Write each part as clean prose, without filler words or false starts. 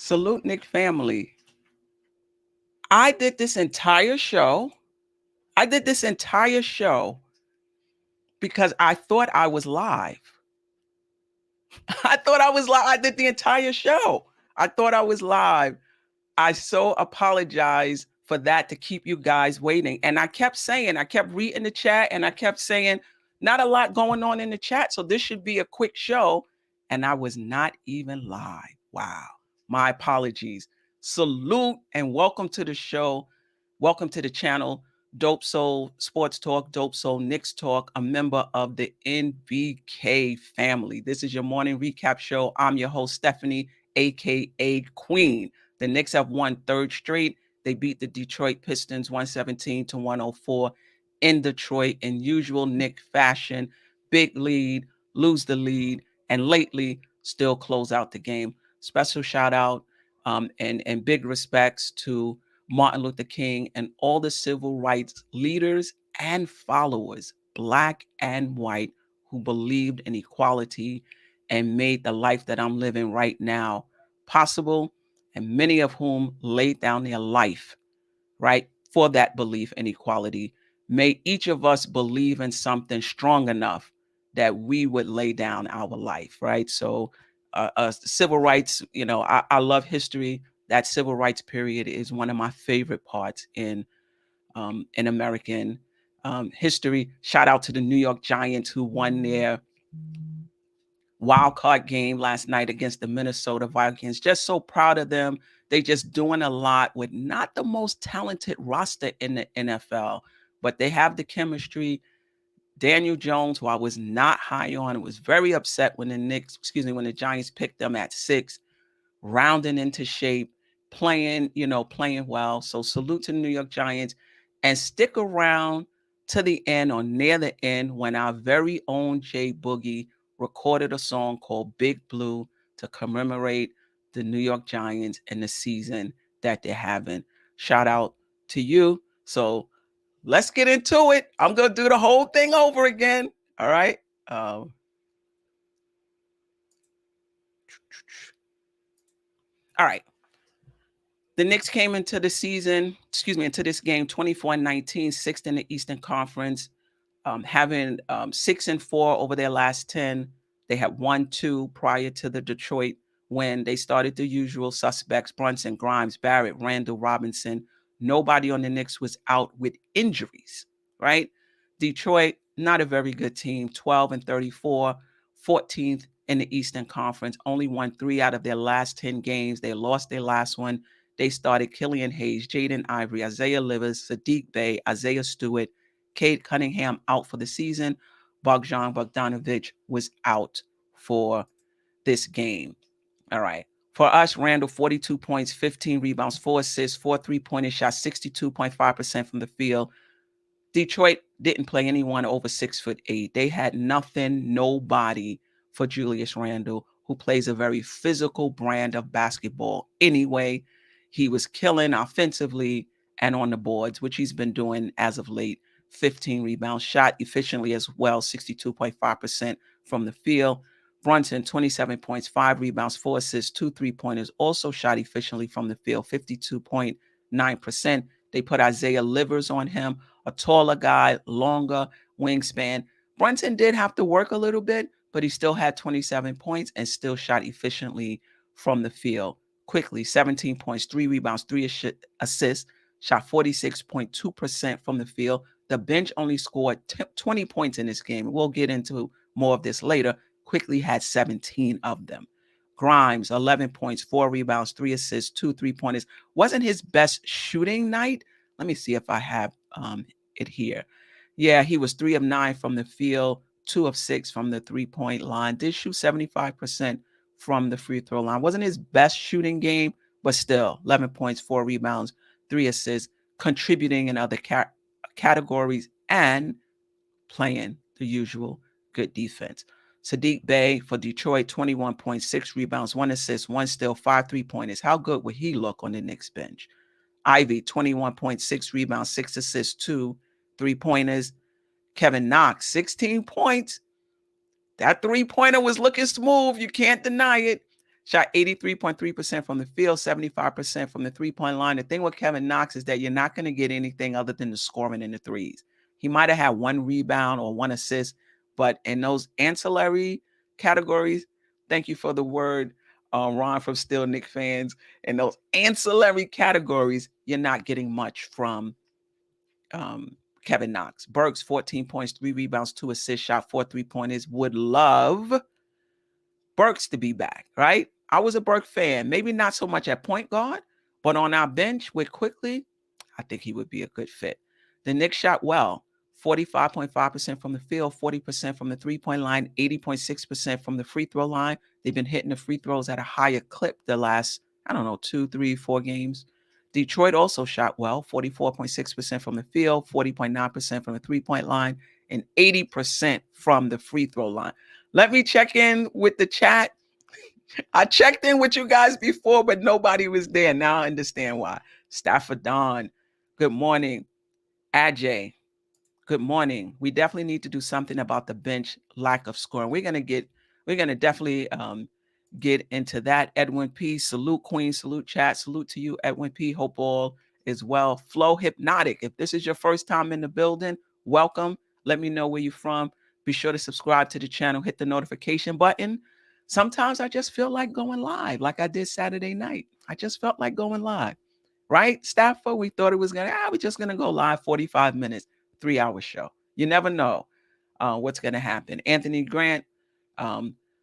Salute Nick family. I did this entire show. Because I thought I was live. I thought I was live. I did the entire show. I thought I was live. I so apologize for that to keep you guys waiting. And I kept reading the chat and I kept saying, not a lot going on in the chat. So this should be a quick show. And I was not even live. Wow. My apologies. Salute and welcome to the show. Welcome to the channel. Dope Soul Sports Talk, Dope Soul Knicks Talk, a member of the NBK family. This is your morning recap show. I'm your host, Stephanie, aka Queen. The Knicks have won third straight. They beat the Detroit Pistons 117-104 in Detroit in usual Knick fashion. Big lead, lose the lead, and lately still close out the game. Special shout out and big respects to Martin Luther King and all the civil rights leaders and followers, black and white, who believed in equality and made the life that I'm living right now possible, and many of whom laid down their life, right, for that belief in equality. May each of us believe in something strong enough that we would lay down our life, right? So civil rights, I love history. That civil rights period is one of my favorite parts in American history. Shout out to the New York Giants who won their wild card game last night against the Minnesota Vikings. Just so proud of them. They just doing a lot with not the most talented roster in the NFL, but they have the chemistry. Daniel Jones, who I was not high on, was very upset when the Giants picked them at 6, rounding into shape, playing well. So salute to the New York Giants, and stick around to the end or near the end when our very own Jay Boogie recorded a song called Big Blue to commemorate the New York Giants and the season that they're having. Shout out to you. So let's get into it. I'm going to do the whole thing over again. All right. All right. The Knicks came into the season, into this game 24-19, sixth in the Eastern Conference, having 6-4 over their last 10. They had 1-2 prior to the Detroit when they started the usual suspects: Brunson, Grimes, Barrett, Randle, Robinson. Nobody on the Knicks was out with injuries, right? Detroit, not a very good team, 12-34, 14th in the Eastern Conference, only won 3 out of their last 10 games. They lost their last one. They started Killian Hayes, Jaden Ivory, Isaiah Livers, Sadiq Bey, Isaiah Stewart, Cade Cunningham out for the season. Bogdan Bogdanovic was out for this game. All right. For us, Randle, 42 points, 15 rebounds, 4 assists, 4 3-pointers, shot 62.5% from the field. Detroit didn't play anyone over 6'8". They had nothing, nobody for Julius Randle, who plays a very physical brand of basketball anyway. He was killing offensively and on the boards, which he's been doing as of late. 15 rebounds, shot efficiently as well, 62.5% from the field. Brunson, 27 points, 5 rebounds, 4 assists, 2 3-pointers, also shot efficiently from the field, 52.9%. They put Isaiah Livers on him, a taller guy, longer wingspan. Brunson did have to work a little bit, but he still had 27 points and still shot efficiently from the field. Quickly, 17 points, 3 rebounds, 3 assists, shot 46.2% from the field. The bench only scored 20 points in this game. We'll get into more of this later. Quickly had 17 of them. Grimes, 11 points, 4 rebounds, 3 assists, 2 3-pointers. Wasn't his best shooting night. Let me see if I have it here. Yeah, he was 3 of 9 from the field, 2 of 6 from the 3-point line. Did shoot 75% from the free throw line. Wasn't his best shooting game, but still 11 points, 4 rebounds, 3 assists, contributing in other categories and playing the usual good defense. Sadiq Bey for Detroit, 21.6 rebounds, 1 assist, 1 steal, 5 3-pointers. How good would he look on the Knicks bench? Ivy, 21.6 rebounds, 6 assists, 2 3-pointers. Kevin Knox, 16 points. That 3-pointer was looking smooth. You can't deny it. Shot 83.3% from the field, 75% from the three-point line. The thing with Kevin Knox is that you're not going to get anything other than the scoring in the threes. He might have had one rebound or one assist, but in those ancillary categories, thank you for the word, Ron from Still Knick fans. In those ancillary categories, you're not getting much from Kevin Knox. Burks, 14 points, 3 rebounds, 2 assists, shot 4 3-pointers. Would love Burks to be back, right? I was a Burke fan, maybe not so much at point guard, but on our bench with Quickly, I think he would be a good fit. The Knicks shot well, 45.5% from the field, 40% from the three-point line, 80.6% from the free throw line. They've been hitting the free throws at a higher clip the last, 2, 3, 4 games. Detroit also shot well, 44.6% from the field, 40.9% from the three-point line, and 80% from the free throw line. Let me check in with the chat. I checked in with you guys before, but nobody was there. Now I understand why. Stafford Don, good morning. Ajay, good morning. We definitely need to do something about the bench lack of scoring. We're gonna definitely get into that. Edwin P, salute Queen, salute chat, salute to you, Edwin P. Hope all is well. Flow Hypnotic, if this is your first time in the building, welcome. Let me know where you're from. Be sure to subscribe to the channel, hit the notification button. Sometimes I just feel like going live, like I did Saturday night. I just felt like going live, right? Stafford, we thought it was we're just gonna go live 45 minutes, 3-hour show. You never know what's gonna happen. Anthony Grant,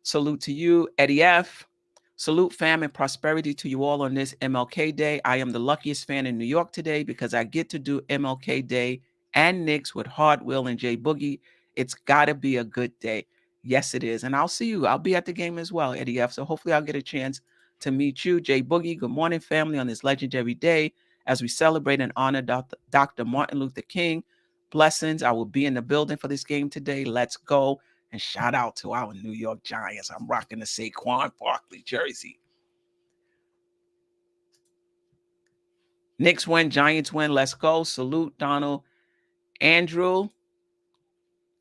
salute to you. Eddie F, salute, fam, and prosperity to you all on this MLK Day. I am the luckiest fan in New York today because I get to do MLK Day and Knicks with Hard Will and Jay Boogie. It's got to be a good day. Yes, it is. And I'll see you. I'll be at the game as well, Eddie F. So hopefully I'll get a chance to meet you. Jay Boogie, good morning, family, on this legendary day as we celebrate and honor Dr. Martin Luther King. Blessings. I will be in the building for this game today. Let's go. And shout out to our New York Giants. I'm rocking the Saquon Barkley jersey. Knicks win, Giants win. Let's go. Salute, Donald. Andrew.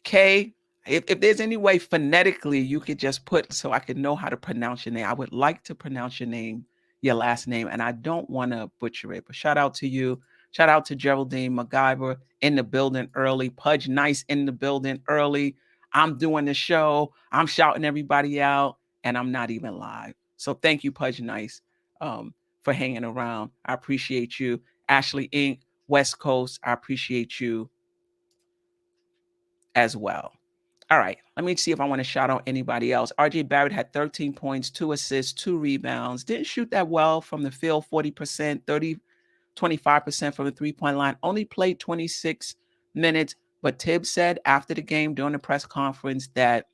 K. If there's any way phonetically you could just put so I could know how to pronounce your name. I would like to pronounce your name, your last name, and I don't want to butcher it. But shout out to you. Shout out to Geraldine MacGyver in the building early. Pudge Nice in the building early. I'm doing the show. I'm shouting everybody out, and I'm not even live. So thank you, Pudge Nice, for hanging around. I appreciate you. Ashley Inc., West Coast, I appreciate you as well. All right, let me see if I want to shout out anybody else. RJ Barrett had 13 points, 2 assists, 2 rebounds. Didn't shoot that well from the field, 40%, 25% from the three-point line. Only played 26 minutes. But Tibbs said after the game during the press conference that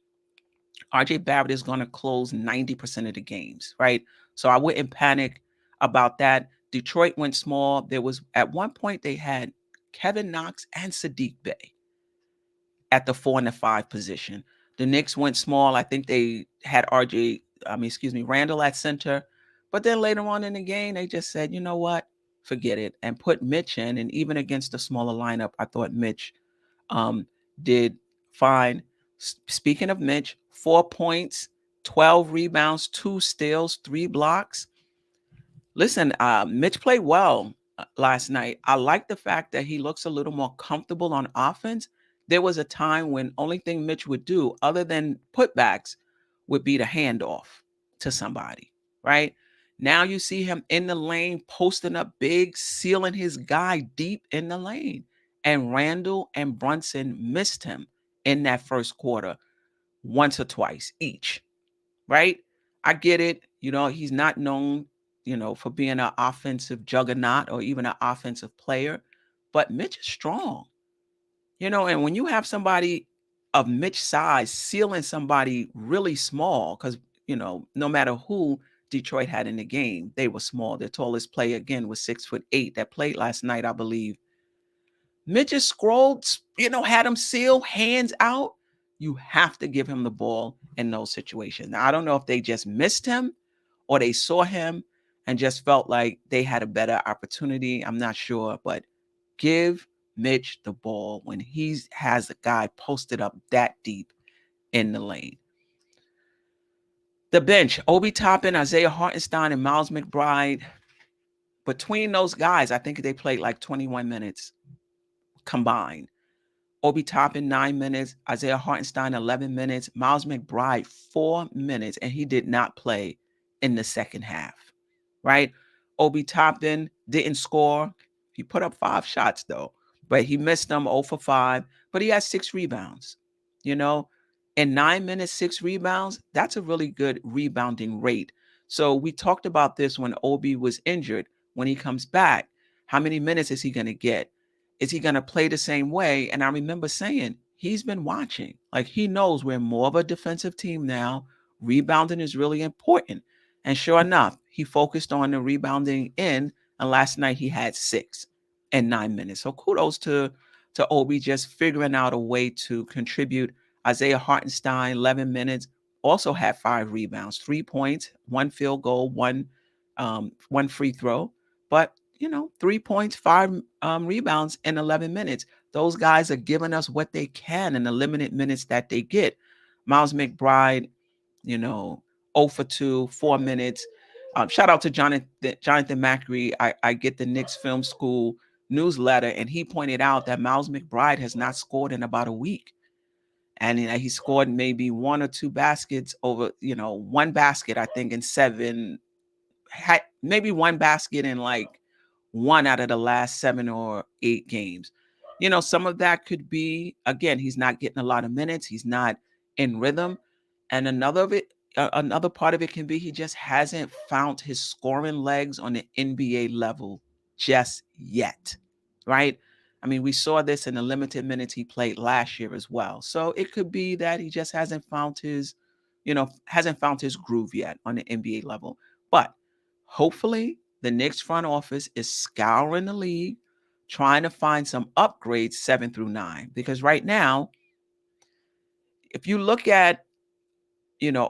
RJ Barrett is going to close 90% of the games, right? So I wouldn't panic about that. Detroit went small. There was, at one point, they had Kevin Knox and Sadiq Bey at the 4 and the 5 position. The Knicks went small. I think they had Randle at center. But then later on in the game, they just said, you know what? Forget it. And put Mitch in. And even against the smaller lineup, I thought Mitch did fine. Speaking of Mitch, 4 points, 12 rebounds, 2 steals, 3 blocks. Listen, Mitch played well last night. I like the fact that he looks a little more comfortable on offense. There was a time when only thing Mitch would do other than putbacks would be the handoff to somebody, right? Now you see him in the lane, posting up big, sealing his guy deep in the lane. And Randle and Brunson missed him in that first quarter once or twice each, right? I get it. He's not known, for being an offensive juggernaut or even an offensive player, but Mitch is strong, and when you have somebody of Mitch size sealing somebody really small, because, no matter who Detroit had in the game, they were small. Their tallest player, again, was 6'8" that played last night, I believe. Mitch just scrolled, had him seal, hands out. You have to give him the ball in those situations. Now, I don't know if they just missed him or they saw him and just felt like they had a better opportunity. I'm not sure, but give Mitch the ball when he has a guy posted up that deep in the lane. The bench, Obi Toppin, Isaiah Hartenstein, and Miles McBride. Between those guys, I think they played like 21 minutes combined. Obi Toppin, 9 minutes. Isaiah Hartenstein, 11 minutes. Miles McBride, 4 minutes. And he did not play in the second half, right? Obi Toppin didn't score. He put up 5 shots, though. But he missed them 0 for 5. But he had 6 rebounds. You know, in 9 minutes, 6 rebounds, that's a really good rebounding rate. So we talked about this when Obi was injured. When he comes back, how many minutes is he going to get? Is he going to play the same way? And I remember saying he's been watching. Like, he knows we're more of a defensive team now. Rebounding is really important. And sure enough, he focused on the rebounding end. And last night he had 6 in 9 minutes. So kudos to Obi, just figuring out a way to contribute. Isaiah Hartenstein, 11 minutes, also had 5 rebounds, 3 points, 1 field goal, one free throw. But 3 points, 5 rebounds in 11 minutes. Those guys are giving us what they can in the limited minutes that they get. Miles McBride, 0 for 2, 4 minutes. Shout out to Jonathan Macri. I get the Knicks Film School newsletter, and he pointed out that Miles McBride has not scored in about a week. And he scored maybe 1 or 2 baskets over, 1 basket, I think, in 7, maybe 1 basket in like 1 out of the last 7 or 8 games. Some of that could be, again, he's not getting a lot of minutes. He's not in rhythm. And another part of it can be he just hasn't found his scoring legs on the NBA level just yet, right? I mean, we saw this in the limited minutes he played last year as well. So it could be that he just hasn't found his groove yet on the NBA level. But hopefully the Knicks front office is scouring the league, trying to find some upgrades 7 through 9. Because right now, if you look at,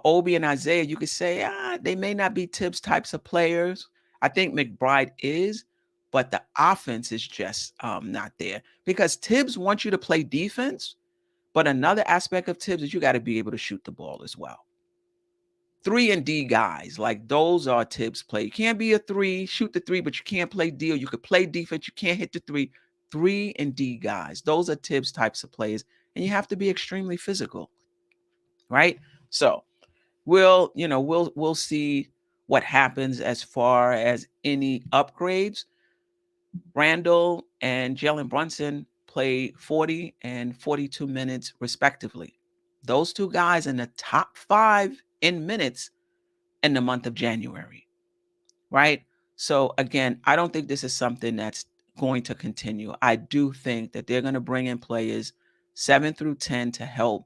Obi and Isaiah, you could say, they may not be Tibbs types of players. I think McBride is, but the offense is just not there. Because Tibbs wants you to play defense, but another aspect of Tibbs is you got to be able to shoot the ball as well. 3 and D guys, like those are Tibbs play. You can't be a 3, shoot the 3, but you can't play D, or you could play defense, you can't hit the 3. 3 and D guys, those are Tibbs types of players, and you have to be extremely physical, right? So we'll see what happens as far as any upgrades. Randle and Jalen Brunson play 40 and 42 minutes respectively. Those 2 guys in the top 5 in minutes in the month of January, right? So again, I don't think this is something that's going to continue. I do think that they're going to bring in players 7 through 10 to help,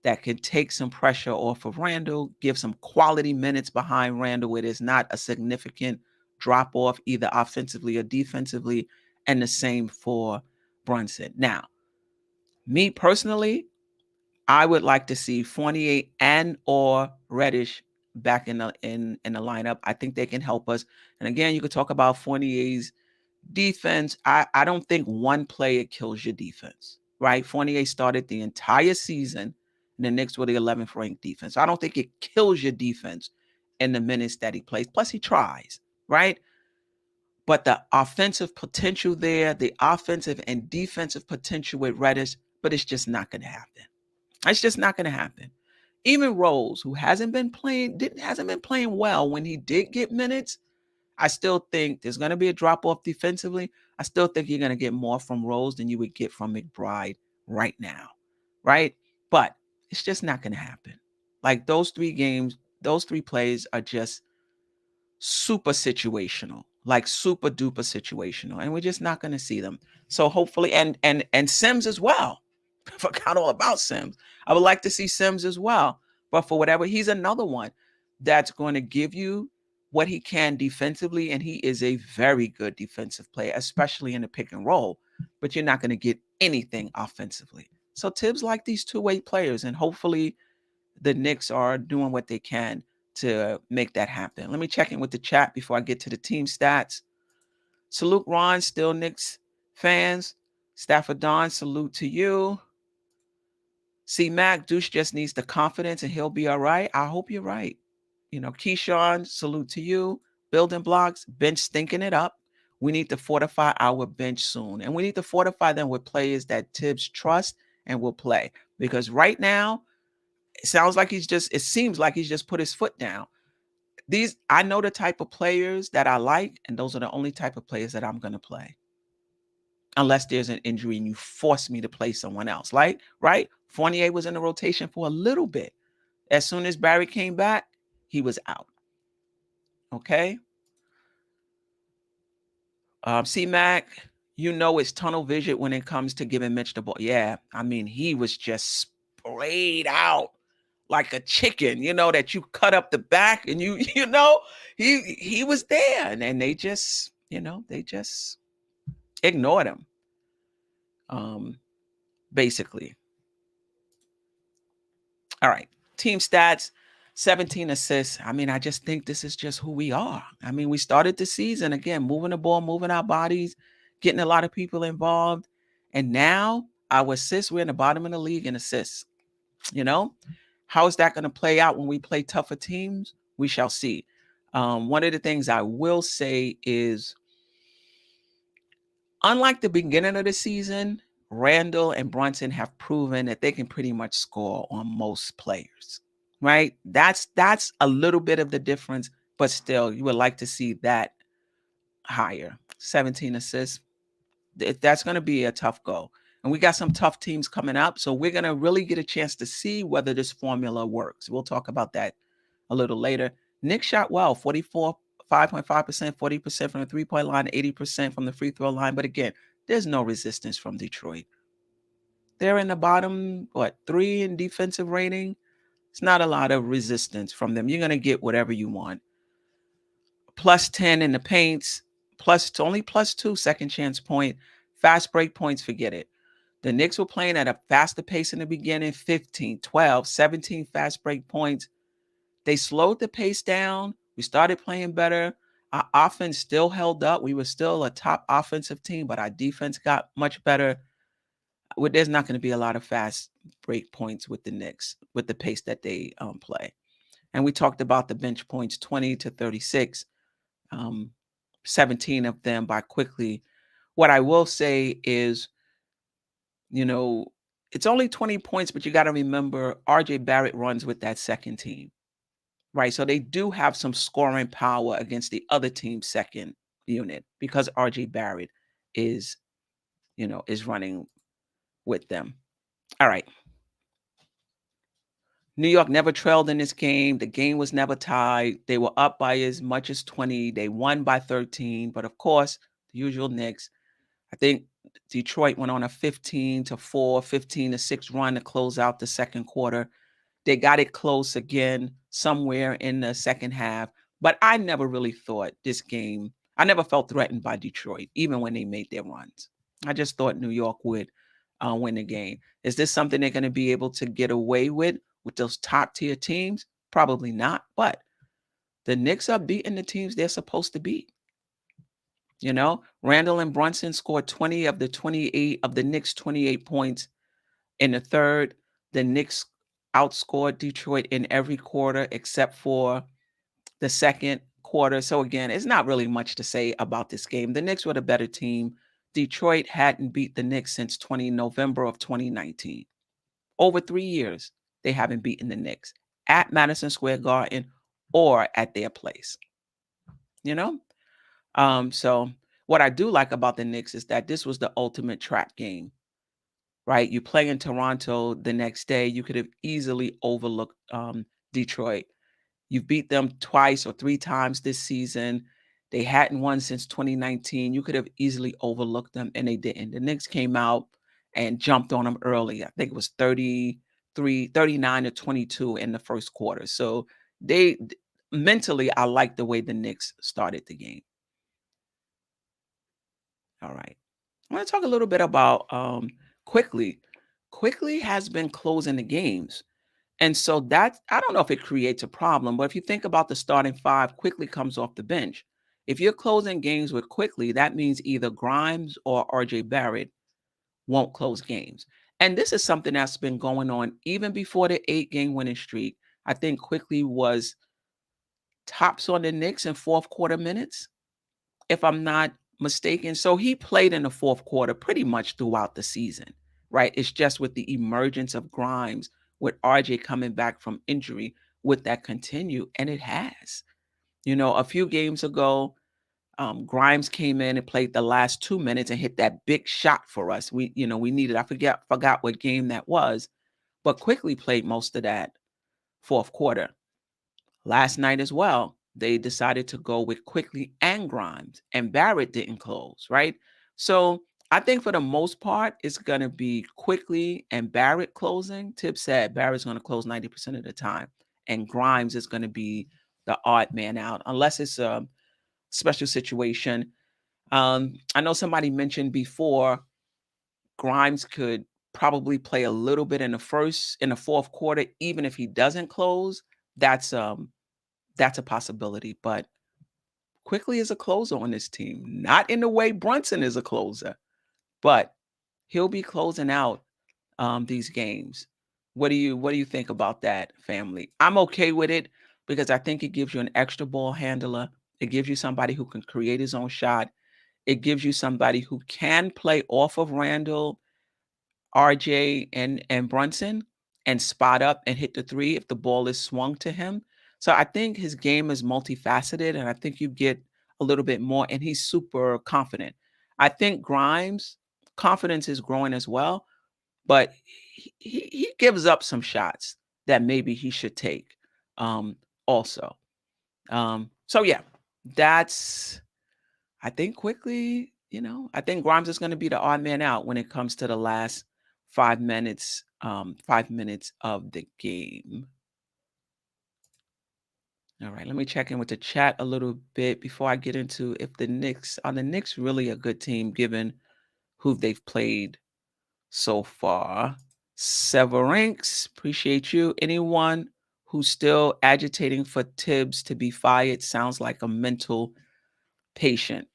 that can take some pressure off of Randle, give some quality minutes behind Randle where there's not a significant drop off either offensively or defensively, and the same for Brunson. Now, me personally, I would like to see Fournier and or Reddish back in the lineup. I think they can help us. And again, you could talk about Fournier's defense. I don't think one player kills your defense, right? Fournier started the entire season, and the Knicks were the 11th ranked defense. I don't think it kills your defense in the minutes that he plays. Plus, he tries, right? But the offensive potential there, the offensive and defensive potential with Reddish, but it's just not going to happen. It's just not going to happen. Even Rose, who hasn't been playing well when he did get minutes, I still think there's going to be a drop off defensively. I still think you're going to get more from Rose than you would get from McBride right now, right? But it's just not going to happen. Like those 3 games, those 3 plays are just super situational, like super duper situational, and we're just not going to see them. So hopefully, and Sims as well. I forgot all about Sims. I would like to see Sims as well, but for whatever, he's another one that's going to give you what he can defensively, and he is a very good defensive player, especially in the pick and roll, but you're not going to get anything offensively. So Tibbs like these 2-way players, and hopefully the Knicks are doing what they can to make that happen. Let me check in with the chat before I get to the team stats. Salute Ron, still Knicks fans. Stafford Don, salute to you. C Mac, Douche just needs the confidence and he'll be all right. I hope you're right. Keyshawn, salute to you. Building blocks, bench stinking it up. We need to fortify our bench soon. And we need to fortify them with players that Tibbs trust and will play. Because right now, it seems like he's just put his foot down. I know the type of players that I like, and those are the only type of players that I'm going to play. Unless there's an injury and you force me to play someone else. Right? Fournier was in the rotation for a little bit. As soon as Barry came back, he was out. Okay? C-Mac, it's tunnel vision when it comes to giving Mitch the ball. Yeah, I mean, he was just sprayed out like a chicken, that you cut up the back and he was there. And then they just ignored him. Basically. All right. Team stats, 17 assists. I mean, I just think this is just who we are. I mean, we started the season, again, moving the ball, moving our bodies, getting a lot of people involved. And now our assists, we're in the bottom of the league in assists. How is that going to play out when we play tougher teams? We shall see. One of the things I will say is, unlike the beginning of the season, Randle and Brunson have proven that they can pretty much score on most players, right? That's a little bit of the difference, but still, you would like to see that higher. 17 assists. That's going to be a tough go. And we got some tough teams coming up, so we're going to really get a chance to see whether this formula works. We'll talk about that a little later. Knicks shot well, 5.5%, 40% from the three-point line, 80% from the free throw line. But again, there's no resistance from Detroit. They're in the bottom, 3 in defensive rating. It's not a lot of resistance from them. You're going to get whatever you want. Plus 10 in the paints, only plus 2 second chance point. Fast break points, forget it. The Knicks were playing at a faster pace in the beginning, 15, 12, 17 fast break points. They slowed the pace down. We started playing better. Our offense still held up. We were still a top offensive team, but our defense got much better. There's not going to be a lot of fast break points with the Knicks, with the pace that they play. And we talked about the bench points, 20 to 36, 17 of them by Quickly. What I will say is, it's only 20 points, but you got to remember RJ Barrett runs with that second team. Right. So they do have some scoring power against the other team's second unit because RJ Barrett is running with them. All right. New York never trailed in this game. The game was never tied. They were up by as much as 20. They won by 13. But of course, the usual Knicks. I think Detroit went on a 15-4, 15-6 run to close out the second quarter. They got it close again somewhere in the second half. But I never really thought this game, I never felt threatened by Detroit, even when they made their runs. I just thought New York would win the game. Is this something they're going to be able to get away with those top tier teams? Probably not. But the Knicks are beating the teams they're supposed to beat. Randle and Brunson scored 20 of the 28 of the Knicks' 28 points in the third. The Knicks outscored Detroit in every quarter except for the second quarter. So again, it's not really much to say about this game. The Knicks were the better team. Detroit hadn't beat the Knicks since November of 2019. Over 3 years, they haven't beaten the Knicks at Madison Square Garden or at their place. So what I do like about the Knicks is that this was the ultimate trap game. Right? You play in Toronto the next day. You could have easily overlooked Detroit. You've beat them twice or 3 times this season. They hadn't won since 2019. You could have easily overlooked them, and they didn't. The Knicks came out and jumped on them early. I think it was 39 to 22 in the first quarter. So mentally, I like the way the Knicks started the game. All right. I want to talk a little bit about Quickly. Quickly has been closing the games. And so I don't know if it creates a problem, but if you think about the starting 5, Quickly comes off the bench. If you're closing games with Quickly, that means either Grimes or RJ Barrett won't close games. And this is something that's been going on even before the 8-game winning streak. I think Quickly was tops on the Knicks in fourth quarter minutes, if I'm not mistaken. So he played in the fourth quarter pretty much throughout the season, right? It's just with the emergence of Grimes, with RJ coming back from injury, would that continue? And it has. A few games ago, Grimes came in and played the last 2 minutes and hit that big shot for us. We needed, forgot what game that was, but quickly played most of that fourth quarter. Last night as well, they decided to go with Quickly and Grimes, and Barrett didn't close, right? So I think for the most part, it's going to be Quickly and Barrett closing. Tip said Barrett's going to close 90% of the time, and Grimes is going to be the odd man out, unless it's a special situation. I know somebody mentioned before Grimes could probably play a little bit in the fourth quarter, even if he doesn't close. That's a possibility, but Quickly is a closer on this team, not in the way Brunson is a closer, but he'll be closing out these games. What do you think about that, family? I'm okay with it because I think it gives you an extra ball handler. It gives you somebody who can create his own shot. It gives you somebody who can play off of Randle, RJ, and Brunson and spot up and hit the three if the ball is swung to him. So I think his game is multifaceted, and I think you get a little bit more, and he's super confident. I think Grimes' confidence is growing as well, but he gives up some shots that maybe he should take also. So yeah, that's I think Quickly, I think Grimes is going to be the odd man out when it comes to the last 5 minutes of the game. All right, let me check in with the chat a little bit before I get into if the Knicks really a good team given who they've played so far. Severanks, appreciate you. Anyone who's still agitating for Tibbs to be fired sounds like a mental patient.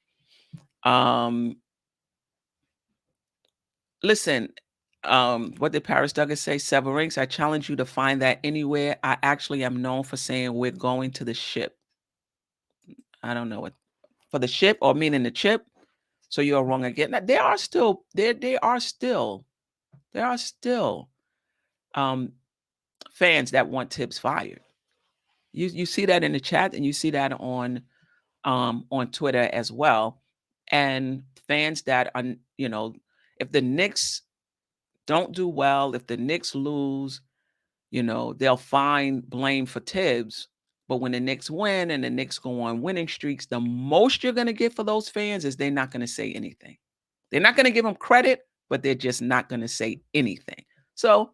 Listen, what did Paris Douglas say? Severanks, I challenge you to find that anywhere. I actually am known for saying we're going to the ship. I don't know what for the ship or meaning the chip. So you're wrong again. Now, there are still fans that want Tibbs fired. You see that in the chat, and you see that on Twitter as well. And fans that are, if the Knicks don't do well, if the Knicks lose, they'll find blame for Tibbs. But when the Knicks win and the Knicks go on winning streaks, the most you're going to get for those fans is they're not going to say anything. They're not going to give them credit, but they're just not going to say anything. So,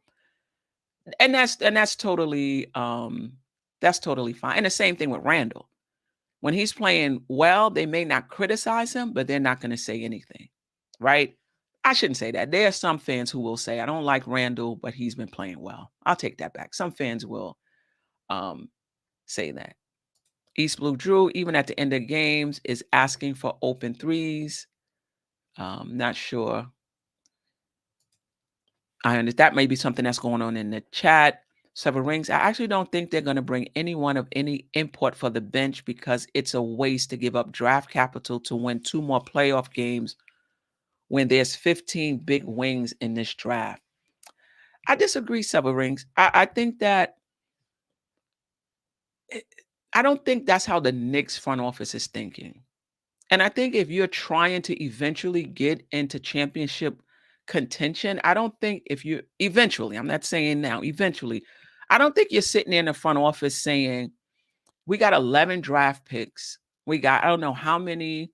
and that's totally fine. And the same thing with Randle. When he's playing well, they may not criticize him, but they're not going to say anything, right? I shouldn't say that. There are some fans who will say, I don't like Randle, but he's been playing well. I'll take that back. Some fans will say that. East Blue Drew, even at the end of games, is asking for open threes. Not sure. I understand that may be something that's going on in the chat. Several rings. I actually don't think they're going to bring anyone of any import for the bench because it's a waste to give up draft capital to win 2 more playoff games when there's 15 big wings in this draft. I disagree, several rings. I think that I don't think that's how the Knicks front office is thinking. And I think if you're trying to eventually get into championship contention, I don't think if you eventually, I'm not saying now, eventually, I don't think you're sitting in the front office saying, we got 11 draft picks. We got, I don't know how many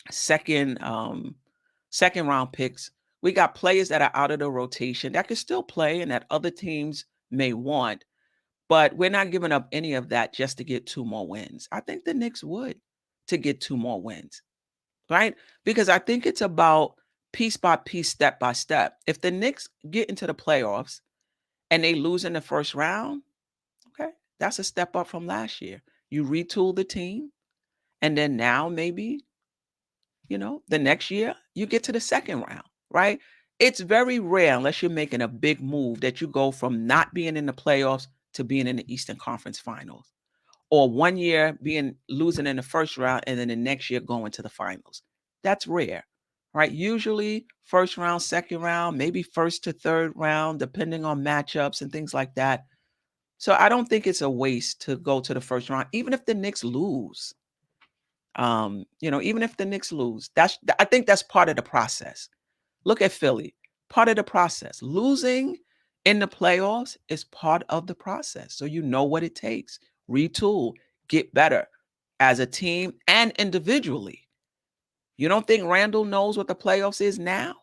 second round picks. We got players that are out of the rotation that can still play and that other teams may want. But we're not giving up any of that just to get 2 more wins. I think the Knicks would to get 2 more wins, right? Because I think it's about piece by piece, step by step. If the Knicks get into the playoffs and they lose in the first round, okay, that's a step up from last year. You retool the team, and then now maybe, the next year you get to the second round, right? It's very rare, unless you're making a big move, that you go from not being in the playoffs to being in the Eastern Conference Finals. or 1 year losing in the first round and then the next year going to the finals. That's rare, right? Usually first round, second round, maybe first to third round, depending on matchups and things like that. So I don't think it's a waste to go to the first round, even if the Knicks lose. Even if the Knicks lose, I think that's part of the process. Look at Philly, part of the process. Losing in the playoffs is part of the process. So you know what it takes. Retool, get better as a team and individually. You don't think Randle knows what the playoffs is now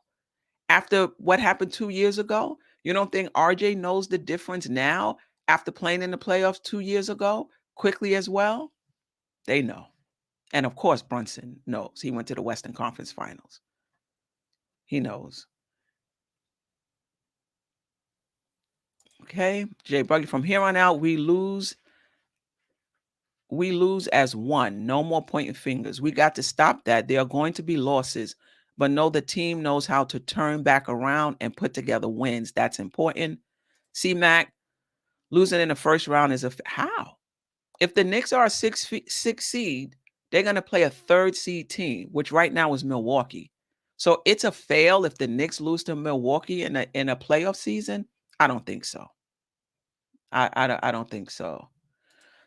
after what happened 2 years ago? You don't think RJ knows the difference now after playing in the playoffs 2 years ago quickly as well? They know. And of course, Brunson knows. He went to the Western Conference Finals. He knows. Okay, Jay Buggy, from here on out, we lose as one. No more pointing fingers. We got to stop that. There are going to be losses, but know the team knows how to turn back around and put together wins. That's important. C-Mac, losing in the first round is how? If the Knicks are a six seed, they're going to play a third seed team, which right now is Milwaukee. So it's a fail if the Knicks lose to Milwaukee in a playoff season. I don't think so. I don't think so.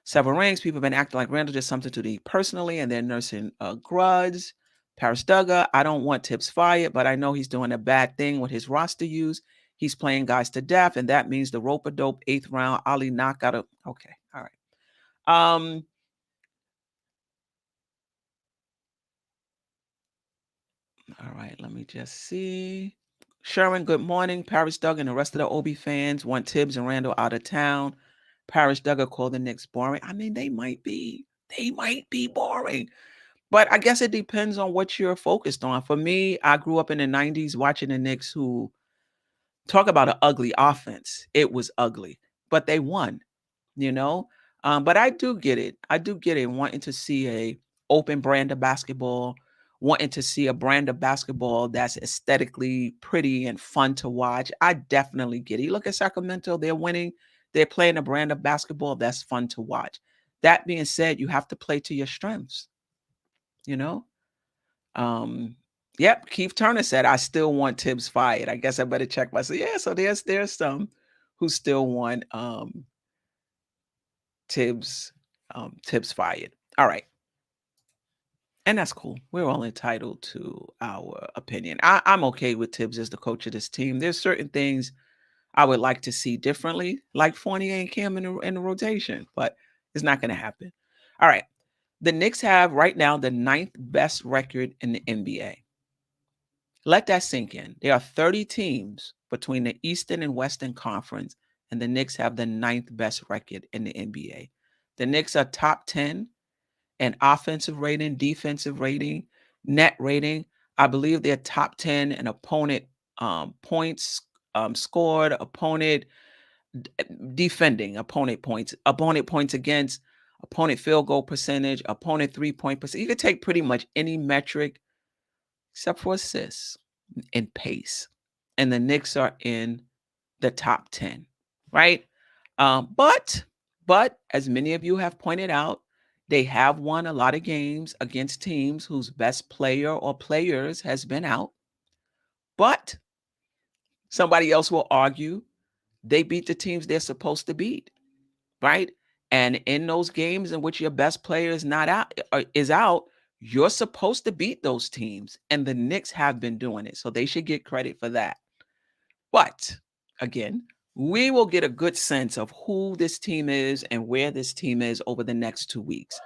Several rings, people have been acting like Randle did something to the personally, and they're nursing a grudge. Paris Duggar, I don't want Tibbs fired, but I know he's doing a bad thing with his roster use. He's playing guys to death, and that means the rope-a-dope 8th round Ali knockout. Okay, all right. All right, let me just see. Sharon, good morning. Paris Duggar and the rest of the OB fans want Tibbs and Randle out of town. Paris Duggar called the Knicks boring. I mean, they might be. They might be boring. But I guess it depends on what you're focused on. For me, I grew up in the 90s watching the Knicks, who talk about an ugly offense. It was ugly, but they won, you know? But I do get it. I do get it, wanting to see a open brand of basketball, wanting to see a brand of basketball that's aesthetically pretty and fun to watch. I definitely get it. You look at Sacramento, they're winning. They're playing a brand of basketball that's fun to watch. That being said, you have to play to your strengths, you know? Yep, Keith Turner said, I still want Tibbs fired. I guess I better check myself. Yeah, so there's some who still want Tibbs fired. All right. And that's cool. We're all entitled to our opinion. I'm okay with Tibbs as the coach of this team. There's certain things I would like to see differently, like Fournier and Cam in the rotation, but it's not going to happen. All right. The Knicks have right now the 9th best record in the NBA. Let that sink in. There are 30 teams between the Eastern and Western Conference, and the Knicks have the 9th best record in the NBA. The Knicks are top 10 in offensive rating, defensive rating, net rating. I believe they're top 10 in opponent points scored, opponent defending, opponent points against, opponent field goal percentage, opponent 3-point percentage. You could take pretty much any metric except for assists and pace. And the Knicks are in the top 10, right? But as many of you have pointed out, they have won a lot of games against teams whose best player or players has been out. But somebody else will argue they beat the teams they're supposed to beat, right? And in those games in which your best player is out, you're supposed to beat those teams. And the Knicks have been doing it. So they should get credit for that. But again, we will get a good sense of who this team is and where this team is over the next 2 weeks.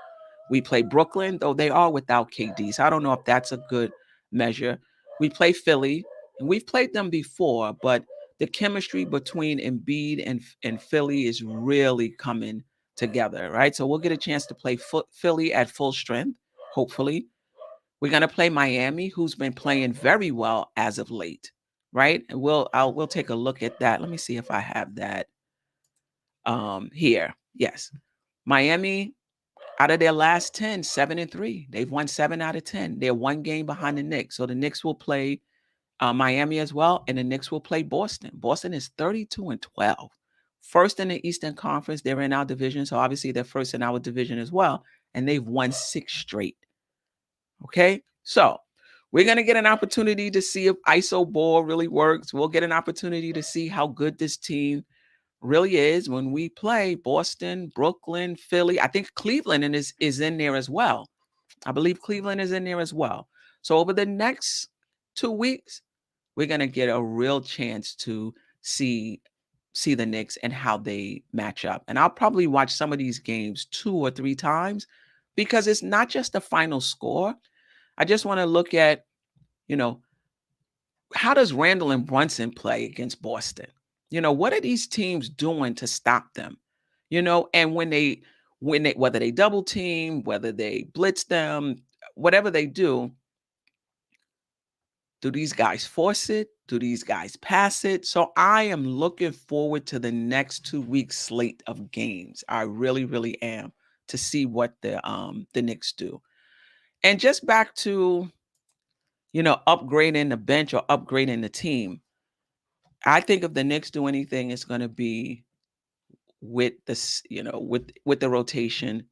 We play Brooklyn, though they are without KD. So I don't know if that's a good measure. We play Philly, and we've played them before, but the chemistry between Embiid and Philly is really coming together, right? So we'll get a chance to play Philly at full strength, hopefully. We're going to play Miami, who's been playing very well as of late, right? And we'll take a look at that. Let me see if I have that here. Yes. Miami, out of their last 10, 7-3. They've won 7 out of 10. They're 1 game behind the Knicks. So the Knicks will play Miami as well, and the Knicks will play Boston. Boston is 32-12, first in the Eastern Conference. They're in our division, so obviously they're first in our division as well, and they've won 6 straight. Okay, so we're going to get an opportunity to see if ISO ball really works. We'll get an opportunity to see how good this team really is when we play Boston, Brooklyn, Philly. I think Cleveland is in there as well. I believe Cleveland is in there as well. So over the next 2 weeks, we're going to get a real chance to see the Knicks and how they match up. And I'll probably watch some of these games 2 or 3 times because it's not just the final score. I just want to look at, how does Randle and Brunson play against Boston? What are these teams doing to stop them? And when they whether they double team, whether they blitz them, whatever they do these guys force it? Do these guys pass it? So I am looking forward to the next 2 weeks slate of games. I really, really am, to see what the Knicks do. And just back to, upgrading the bench or upgrading the team. I think if the Knicks do anything, it's going to be with this, with the rotation.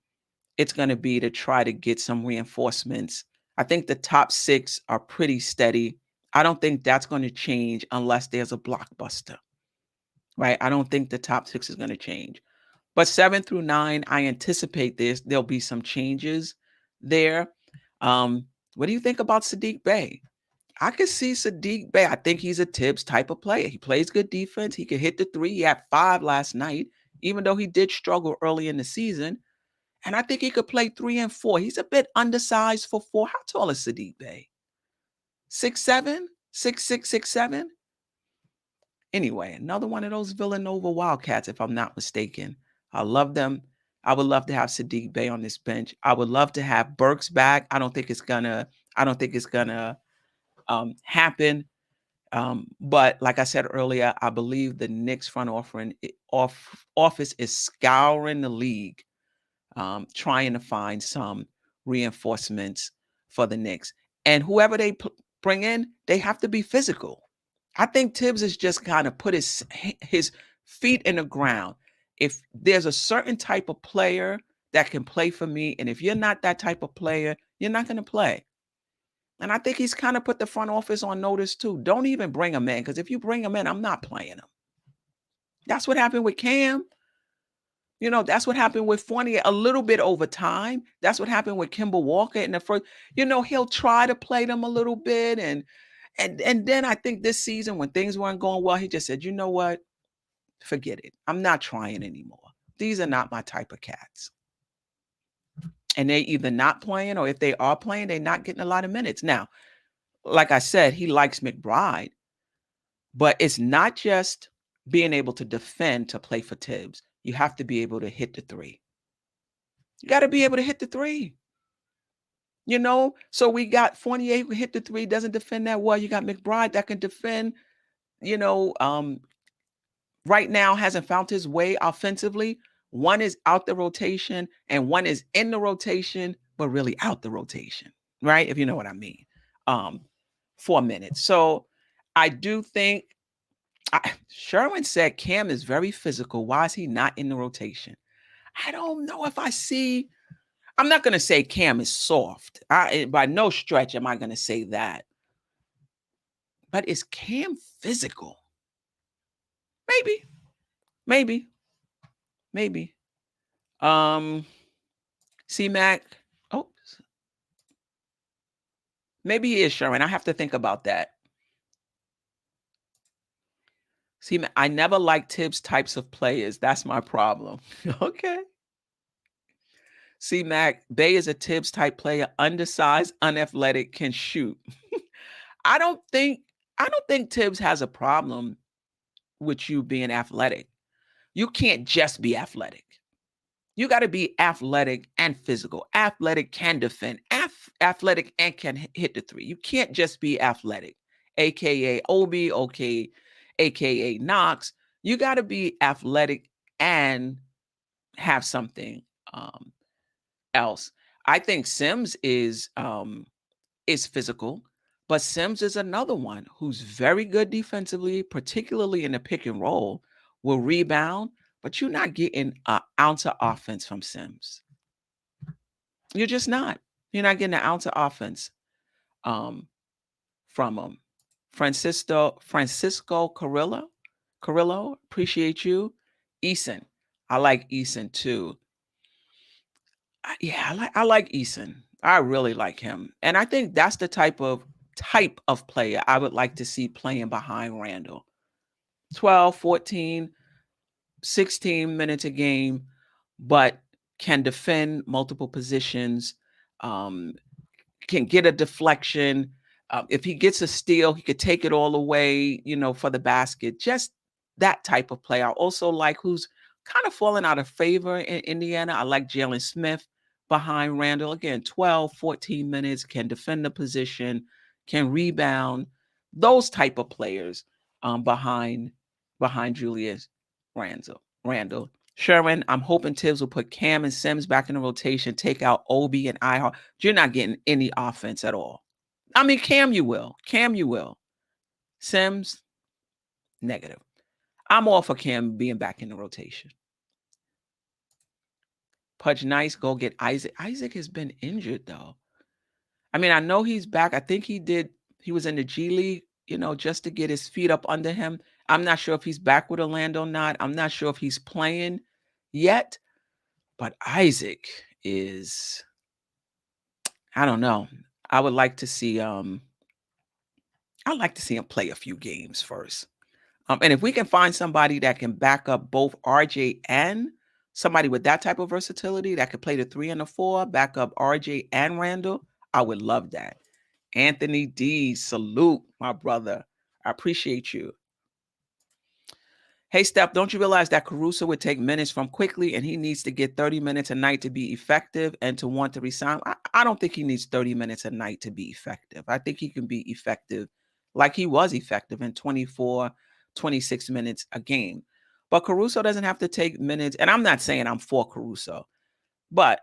It's going to be to try to get some reinforcements. I think the top 6 are pretty steady. I don't think that's going to change unless there's a blockbuster, right? I don't think the top 6 is going to change. But 7 through 9, I anticipate there'll be some changes there. What do you think about Saddiq Bey? I could see Saddiq Bey. I think he's a Tibbs type of player. He plays good defense. He could hit the 3. He had 5 last night, even though he did struggle early in the season. And I think he could play 3 and 4. He's a bit undersized for 4. How tall is Saddiq Bey? 6'7", 6'6", 6'7"? Anyway, another one of those Villanova Wildcats, if I'm not mistaken. I love them. I would love to have Saddiq Bey on this bench. I would love to have Burks back. I don't think it's gonna happen. But like I said earlier, I believe the Knicks front office is scouring the league, trying to find some reinforcements for the Knicks. And whoever they bring in, they have to be physical. I think Tibbs has just kind of put his feet in the ground. If there's a certain type of player that can play for me, and if you're not that type of player, you're not going to play. And I think he's kind of put the front office on notice too. Don't even bring him in, because if you bring him in, I'm not playing him. That's what happened with Cam. That's what happened with Fournier a little bit over time. That's what happened with Kemba Walker in the first. He'll try to play them a little bit. And then I think this season, when things weren't going well, he just said, you know what? Forget it. I'm not trying anymore. These are not my type of cats. And they're either not playing, or if they are playing, they're not getting a lot of minutes. Now, like I said, he likes McBride, but it's not just being able to defend to play for Tibbs. You have to be able to hit the 3. You got to be able to hit the 3. So we got Fournier who hit the 3, doesn't defend that well. You got McBride that can defend, right now hasn't found his way offensively. One is out the rotation and one is in the rotation, but really out the rotation, right? If you know what I mean, for a minute. So I do think Sherwin said Cam is very physical. Why is he not in the rotation? I don't know if I see. I'm not going to say Cam is soft. By no stretch am I going to say that. But is Cam physical? Maybe. C-Mac. Oh, maybe he is, Sherwin. I have to think about that. See, I never liked Tibbs types of players. That's my problem. Okay. C-Mac, Bey is a Tibbs type player, undersized, unathletic, can shoot. I don't think Tibbs has a problem with you being athletic. You can't just be athletic. You got to be athletic and physical. Athletic can defend. Athletic and can hit the 3. You can't just be athletic, aka Obi, aka Knox. You got to be athletic and have something else. I think Sims is physical, but Sims is another one who's very good defensively, particularly in the pick and roll, will rebound, but you're not getting an ounce of offense from Sims. You're just not. You're not getting an ounce of offense from him. Francisco Carrillo, appreciate you. Eason, I like Eason too. I like Eason. I really like him, and I think that's the type of player I would like to see playing behind Randle. 12, 14, 16 minutes a game, but can defend multiple positions, can get a deflection. If he gets a steal, he could take it all away, for the basket. Just that type of player. I also like who's kind of falling out of favor in Indiana. I like Jalen Smith behind Randle. Again, 12, 14 minutes, can defend the position, can rebound. Those type of players behind Julius Randle. Sherman, I'm hoping Tibbs will put Cam and Sims back in the rotation, take out Obi and Ihart. You're not getting any offense at all. I mean, Cam, you will. Sims, negative. I'm all for Cam being back in the rotation. Pudge Nice, go get Isaac. Isaac has been injured, though. I mean, I know he's back. I think he was in the G League, just to get his feet up under him. I'm not sure if he's back with Orlando or not. I'm not sure if he's playing yet. But Isaac is, I don't know. I would like to see I'd like to see him play a few games first. And if we can find somebody that can back up both RJ and somebody with that type of versatility that could play the 3 and the 4, back up RJ and Randle, I would love that. Anthony D, salute, my brother. I appreciate you. Hey, Steph, don't you realize that Caruso would take minutes from Quickly and he needs to get 30 minutes a night to be effective and to want to resign? I don't think he needs 30 minutes a night to be effective. I think he can be effective like he was effective in 24, 26 minutes a game. But Caruso doesn't have to take minutes. And I'm not saying I'm for Caruso, but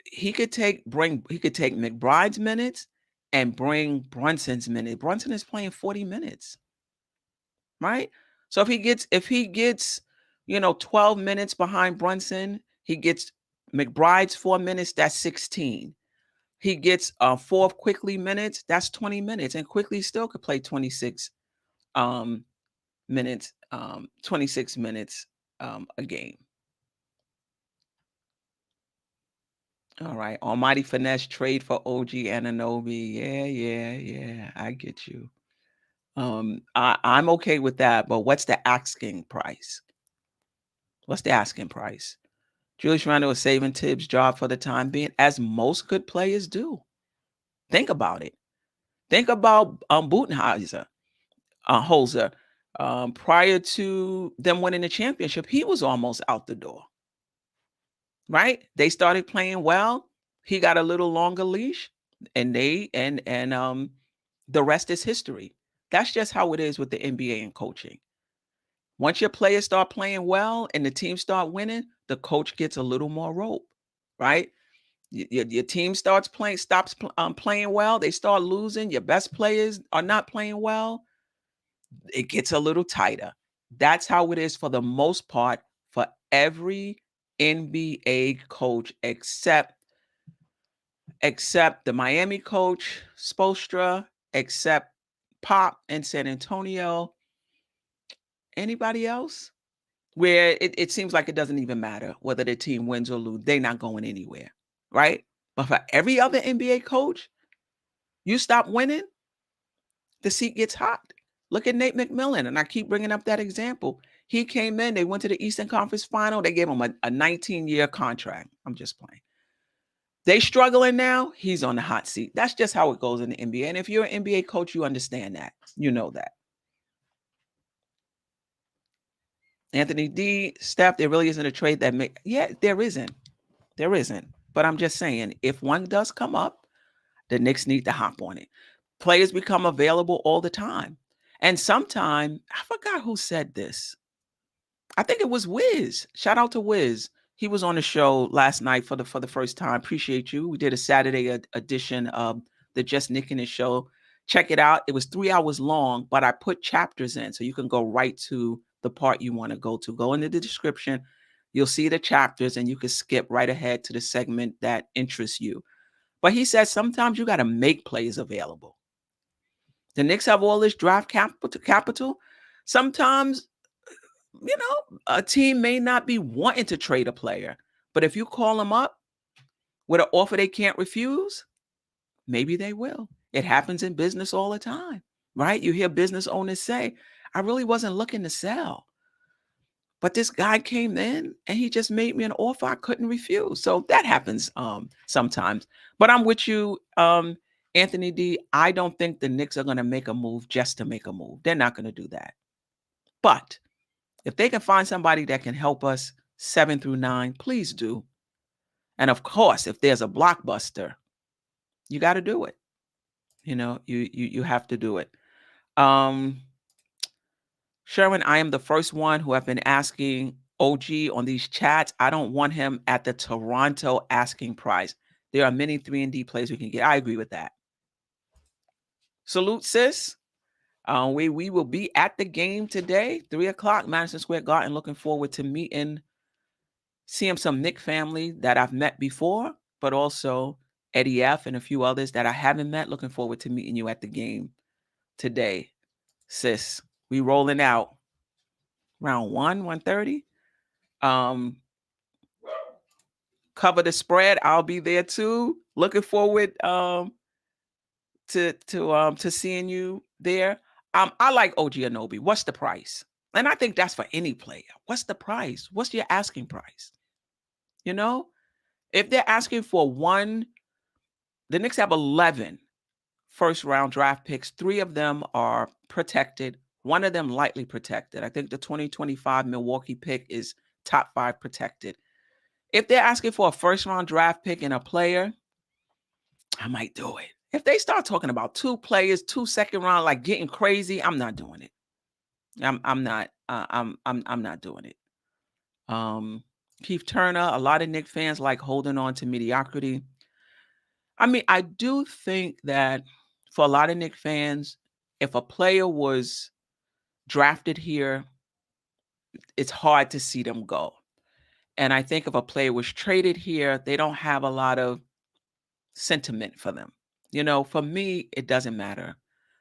he could take McBride's minutes and bring Brunson's minutes. Brunson is playing 40 minutes, right? So if he gets 12 minutes behind Brunson, he gets McBride's 4 minutes, that's 16. He gets 4 Quickly minutes, that's 20 minutes. And Quickly still could play 26 minutes, 26 minutes a game. All right. Almighty Finesse trade for OG Anunoby. Yeah. I get you. I'm okay with that, but what's the asking price? What's the asking price? Julius Randle is saving Tibbs' job for the time being, as most good players do. Think about it. Think about Budenholzer. Prior to them winning the championship, he was almost out the door. Right? They started playing well. He got a little longer leash, and the rest is history. That's just how it is with the NBA and coaching. Once your players start playing well and the team start winning, the coach gets a little more rope, right? Your team stops playing well. They start losing. Your best players are not playing well. It gets a little tighter. That's how it is for the most part for every NBA coach except the Miami coach, Spoelstra, except Pop in San Antonio. Anybody else? Where it seems like it doesn't even matter whether the team wins or lose. They're not going anywhere, right? But for every other NBA coach, you stop winning, the seat gets hot. Look at Nate McMillan, and I keep bringing up that example. He came in, they went to the Eastern Conference Final. They gave him a 19-year contract. I'm just playing. They struggling now. He's on the hot seat. That's just how it goes in the NBA. And if you're an NBA coach, you understand that. You know that. Anthony D, Steph, there really isn't a trade that there isn't. There isn't. But I'm just saying, if one does come up, the Knicks need to hop on it. Players become available all the time. And sometime, I forgot who said this. I think it was Wiz. Shout out to Wiz. He was on the show last night for the first time. Appreciate you. We did a Saturday edition of the Just Nicking It show. Check it out. It was 3 hours long, but I put chapters in, so you can go right to the part you want to go to. Go into the description. You'll see the chapters and you can skip right ahead to the segment that interests you. But he says sometimes you got to make players available. The Knicks have all this draft capital. Sometimes, a team may not be wanting to trade a player, but if you call them up with an offer they can't refuse, maybe they will. It happens in business all the time, right? You hear business owners say, I really wasn't looking to sell, but this guy came in and he just made me an offer I couldn't refuse. So that happens sometimes. But I'm with you, Anthony D. I don't think the Knicks are going to make a move just to make a move. They're not going to do that. But if they can find somebody that can help us 7 through 9, please do. And of course, if there's a blockbuster, you got to do it. You have to do it. Sherwin, I am the first one who have been asking OG on these chats. I don't want him at the Toronto asking price. There are many 3-and-D players we can get. I agree with that. Salute, sis. We will be at the game today, 3 o'clock, Madison Square Garden. Looking forward to seeing some Knick family that I've met before, but also Eddie F. and a few others that I haven't met. Looking forward to meeting you at the game today, sis. We rolling out around 1:30. Cover the spread. I'll be there too. Looking forward to seeing you there. I like OG Anunoby. What's the price? And I think that's for any player. What's the price? What's your asking price? If they're asking for one, the Knicks have 11 first-round draft picks. 3 of them are protected. 1 of them lightly protected. I think the 2025 Milwaukee pick is top 5 protected. If they're asking for a first-round draft pick and a player, I might do it. If they start talking about 2 players, 2 second-round, like getting crazy, I'm not doing it. I'm not. I'm not doing it. Keith Turner, a lot of Knicks fans like holding on to mediocrity. I mean, I do think that for a lot of Knicks fans, if a player was drafted here, it's hard to see them go. And I think if a player was traded here, they don't have a lot of sentiment for them. For me, it doesn't matter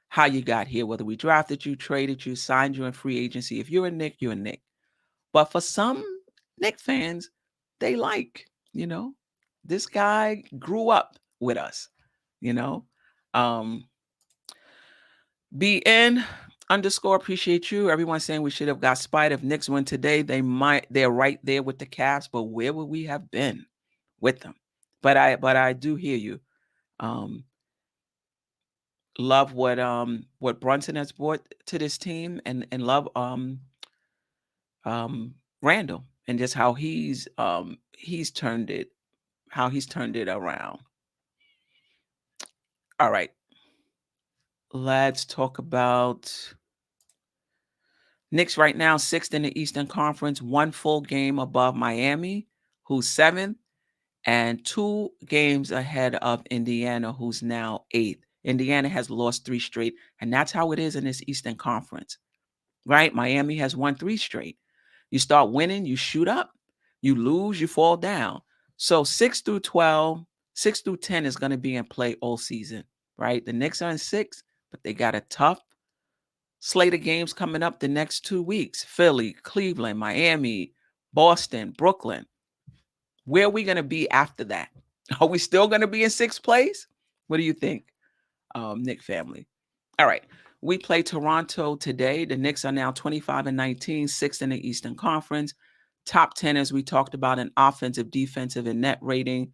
how you got here, whether we drafted you, traded you, signed you in free agency. If you're a Knick, you're a Knick. But for some Knicks fans, they this guy grew up with us, BN _, appreciate you. Everyone's saying we should have got Spider. If Knicks win today, they're right there with the Cavs, but where would we have been with them? But I do hear you. Love what Brunson has brought to this team, and love Randle and just how he's turned it around. All right. Let's talk about Knicks right now, 6th in the Eastern Conference, 1 full game above Miami, who's 7th, and 2 games ahead of Indiana, who's now 8th. Indiana has lost 3 straight, and that's how it is in this Eastern Conference, right? Miami has won 3 straight. You start winning, you shoot up. You lose, you fall down. So 6 through 12, 6 through 10 is going to be in play all season, right? The Knicks are in 6th, but they got a tough slate of games coming up the next 2 weeks. Philly, Cleveland, Miami, Boston, Brooklyn. Where are we going to be after that? Are we still going to be in 6th place? What do you think, Knick family? All right. We play Toronto today. The Knicks are now 25-19, 6th in the Eastern Conference. Top 10, as we talked about, in offensive, defensive, and net rating.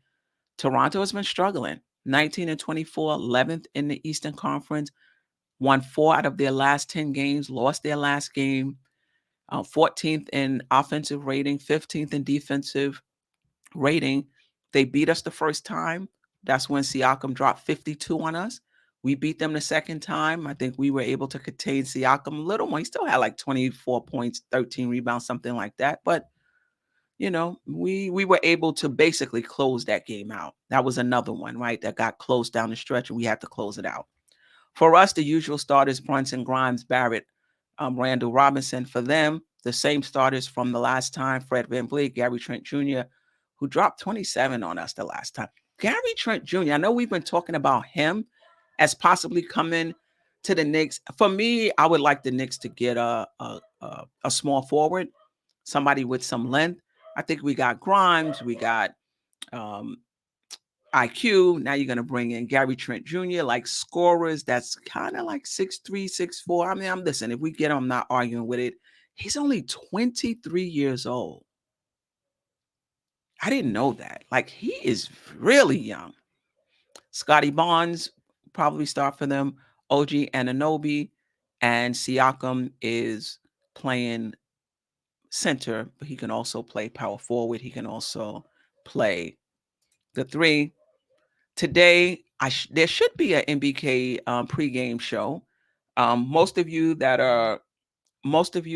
Toronto has been struggling. 19-24, 11th in the Eastern Conference. Won 4 out of their last 10 games, lost their last game. 14th in offensive rating, 15th in defensive rating. They beat us the first time. That's when Siakam dropped 52 on us. We beat them the second time. I think we were able to contain Siakam a little more. He still had like 24 points, 13 rebounds, something like that. But, we were able to basically close that game out. That was another one, right, that got close down the stretch, and we had to close it out. For us, the usual starters, Brunson, Grimes, Barrett, Randle, Robinson. For them, the same starters from the last time, Fred VanVleet, Gary Trent Jr., who dropped 27 on us the last time. Gary Trent Jr., I know we've been talking about him as possibly coming to the Knicks. For me, I would like the Knicks to get a small forward, somebody with some length. I think we got Grimes, we got IQ. Now you're going to bring in Gary Trent Jr., like scorers that's kind of like 6'3", 6'4". I mean, I'm listening. If we get him, I'm not arguing with it. He's only 23 years old. I didn't know that. Like, he is really young. Scotty Barnes probably start for them. OG Anunoby and Siakam is playing center, but he can also play power forward. He can also play the three. Today, there should be an NBK pregame show. Most of you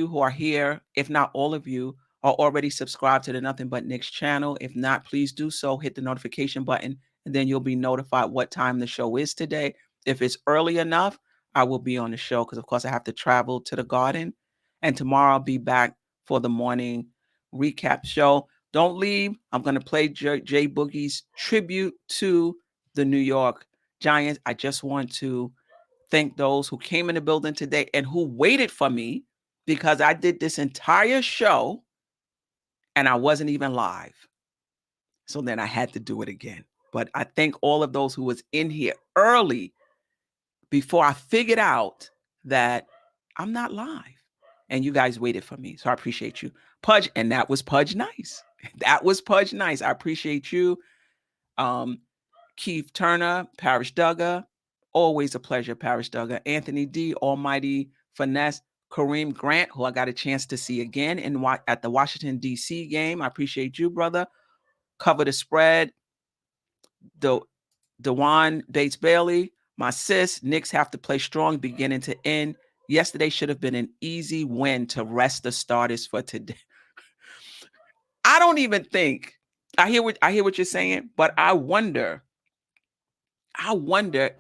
who are here, if not all of you, are already subscribed to the Nothing But Knicks channel. If not, please do so. Hit the notification button, and then you'll be notified what time the show is today. If it's early enough, I will be on the show because, of course, I have to travel to the Garden. And tomorrow I'll be back for the morning recap show. Don't leave. I'm going to play Jay Boogie's tribute to the New York Giants. I just want to thank those who came in the building today and who waited for me, because I did this entire show and I wasn't even live. So then I had to do it again. But I thank all of those who was in here early before I figured out that I'm not live. And you guys waited for me. So I appreciate you. Pudge, and that was Pudge Nice. That was Pudge Nice. I appreciate you. Keith Turner, Parrish Duggar. Always a pleasure, Parrish Duggar. Anthony D, Almighty Finesse. Kareem Grant, who I got a chance to see again at the Washington, D.C. game. I appreciate you, brother. Cover the Spread. DeJuan Bates Bailey. My sis, Knicks have to play strong beginning to end. Yesterday should have been an easy win to rest the starters for today. I don't even think, I hear what you're saying, but I wonder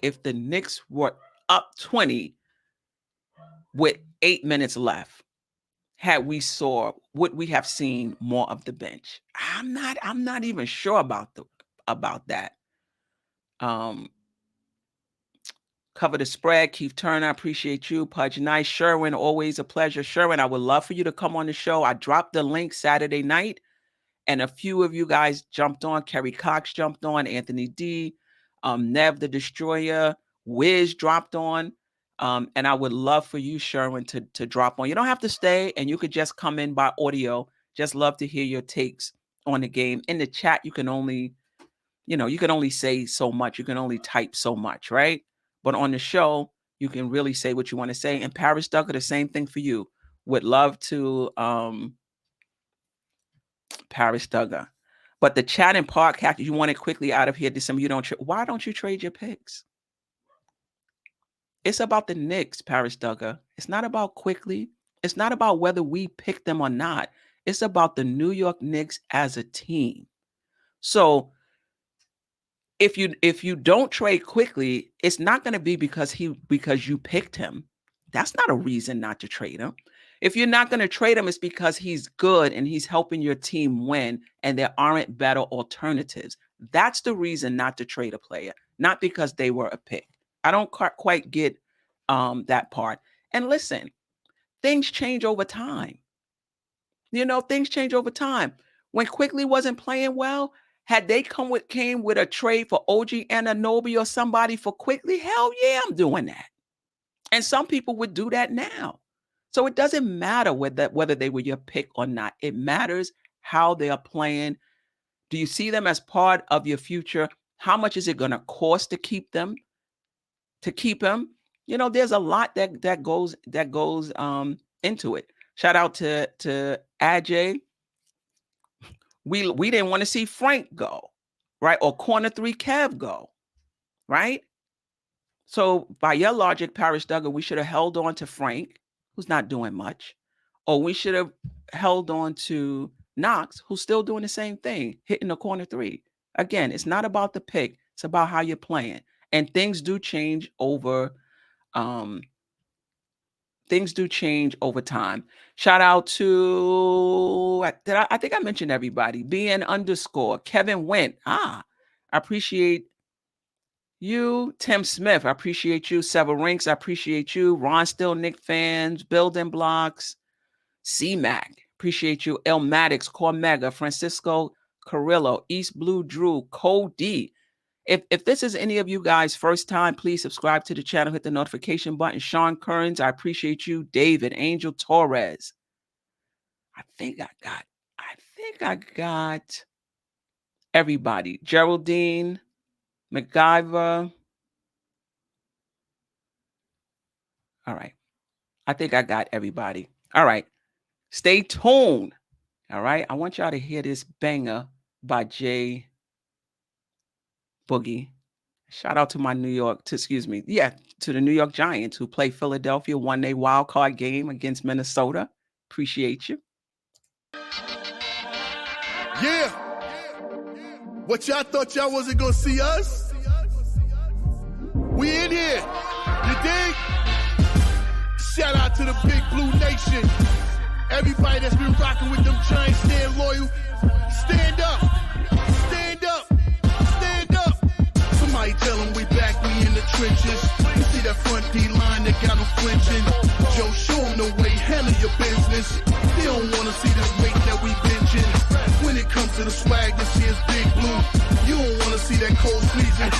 if the Knicks were up 20 with 8 minutes left, would we have seen more of the bench? I'm not even sure about that. Cover the Spread, Keith Turner, I appreciate you. Pudge Nice, Sherwin, always a pleasure. Sherwin, I would love for you to come on the show. I dropped the link Saturday night, and a few of you guys jumped on. Kerry Cox jumped on, Anthony D, Nev the Destroyer, Wiz dropped on. And I would love for you, Sherwin, to drop on. You don't have to stay, and you could just come in by audio. Just love to hear your takes on the game. In the chat, you can only say so much. You can only type so much, right? But on the show, you can really say what you want to say. And Parrish Duggar, the same thing for you. Would love to Parrish Duggar. But the chat and podcast, you want it quickly out of here. December, why don't you trade your picks? It's about the Knicks, Parrish Duggar. It's not about quickly. It's not about whether we pick them or not. It's about the New York Knicks as a team. So if you don't trade quickly, it's not going to be because you picked him. That's not a reason not to trade him. If you're not going to trade him, it's because he's good and he's helping your team win and there aren't better alternatives. That's the reason not to trade a player, not because they were a pick. I don't quite get that part. And listen, things change over time. Things change over time. When Quickly wasn't playing well, had they came with a trade for OG Anunoby or somebody for Quickly, hell yeah, I'm doing that. And some people would do that now. So it doesn't matter whether they were your pick or not. It matters how they are playing. Do you see them as part of your future? How much is it going to cost to keep them? There's a lot that goes into it. Shout out to Ajay. We didn't want to see Frank go, right? Or corner 3 Kev go, right? So by your logic, Parrish Duggar, we should have held on to Frank, who's not doing much, or we should have held on to Knox, who's still doing the same thing, hitting the corner 3. Again, it's not about the pick. It's about how you're playing. And things do change over things do change over time. Shout out to, I think I mentioned everybody. BN_, Kevin Went. I appreciate you. Tim Smith, I appreciate you. Several I appreciate you. Ron Still, Nick fans, Building Blocks, C-Mac, appreciate you. El Maddox, Cormega, Francisco Carrillo, East Blue Drew, Cody. If this is any of you guys' first time, please subscribe to the channel, hit the notification button. Sean Kearns, I appreciate you. David, Angel Torres. I think I got everybody. Geraldine, MacGyver. All right. I think I got everybody. All right. Stay tuned. All right. I want y'all to hear this banger by Jay Boogie. Shout out to my to the New York Giants who play Philadelphia, won their wild card game against Minnesota. Appreciate you. Yeah. What y'all thought y'all wasn't gonna see us? We in here. You dig? Shout out to the Big Blue Nation. Everybody that's been rocking with them Giants, stand loyal. Stand up. Stand up. Stand up. Somebody tell them we back, we in the trenches. You see that front D line that got them flinching. Joe, show them the way, handle your business. They don't wanna see this weight that we benching. When it comes to the swag, this here's Big Blue. You don't wanna see that cold squeezing.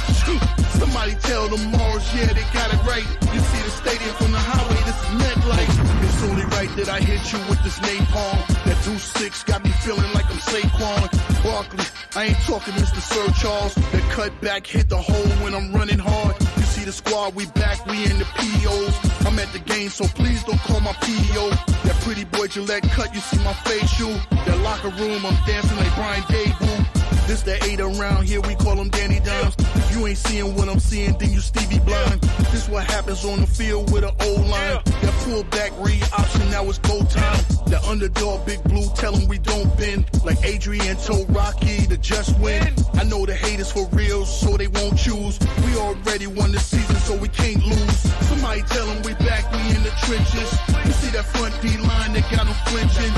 Somebody tell them Mars, yeah, they got it right. You see the stadium from the highway, this is MetLife. It's only right that I hit you with this napalm. That 2-6 got me feeling like I'm Saquon Barkley. I ain't talking Mr. Sir Charles. That cut back hit the hole when I'm running hard. You see the squad, we back, we in the POs. I'm at the game, so please don't call my PO. That pretty boy Gillette cut, you see my facial. That locker room, I'm dancing like Brian Dable. This the 8 around here, we call them Danny Dimes. If you ain't seeing what I'm seeing, then you Stevie Blind. This what happens on the field with an O-line. That pullback read option, now it's go time. The underdog, Big Blue, tell them we don't bend. Like Adrian told Rocky to just win. I know the haters for real, so they won't choose. We already won the season, so we can't lose. Somebody tell them we back, we in the trenches. You see that front D line that got them flinching.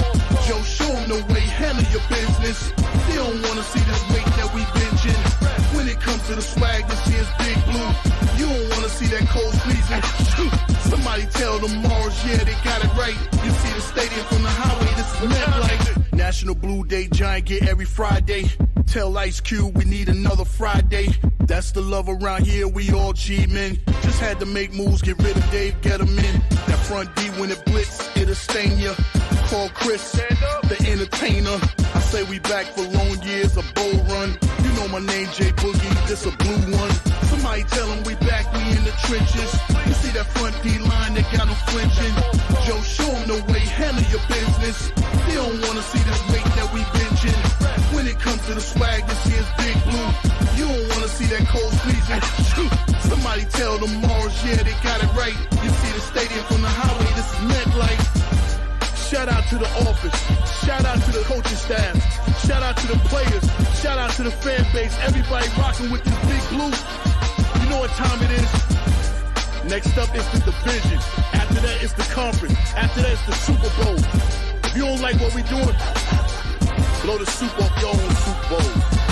Joe, show them the way, handle your business. They don't wanna see this weight that we benching. When it comes to the swag, this here's Big Blue. You don't wanna see that cold squeezing. Somebody tell them Mars, yeah, they got it right. You see the stadium from the highway, this is MetLife. National Blue Day, Giant get every Friday. Tell Ice Cube we need another Friday. That's the love around here, we all G-men. Just had to make moves, get rid of Dave, get him in. That front D when it blitz, it'll stain ya. Call Chris, the entertainer. I say we back for long years, a bull run. You know my name, J Boogie, this a blue one. Somebody tell them we back, we in the trenches. You see that front D line that got them flinching. Joe, show them the way, handle your business. They don't wanna see this weight that we benching. When it comes to the swag, this here's Big Blue. You don't wanna see that cold squeezing. Somebody tell them Mars, yeah, they got it right. You see the stadium from the highway, this is MetLife. Shout out to the office. Shout out to the coaching staff. Shout out to the players. Shout out to the fan base. Everybody rocking with this Big Blue. You know what time it is. Next up is the division. After that, it's the conference. After that, it's the Super Bowl. If you don't like what we're doing, blow the soup off your own Super Bowl.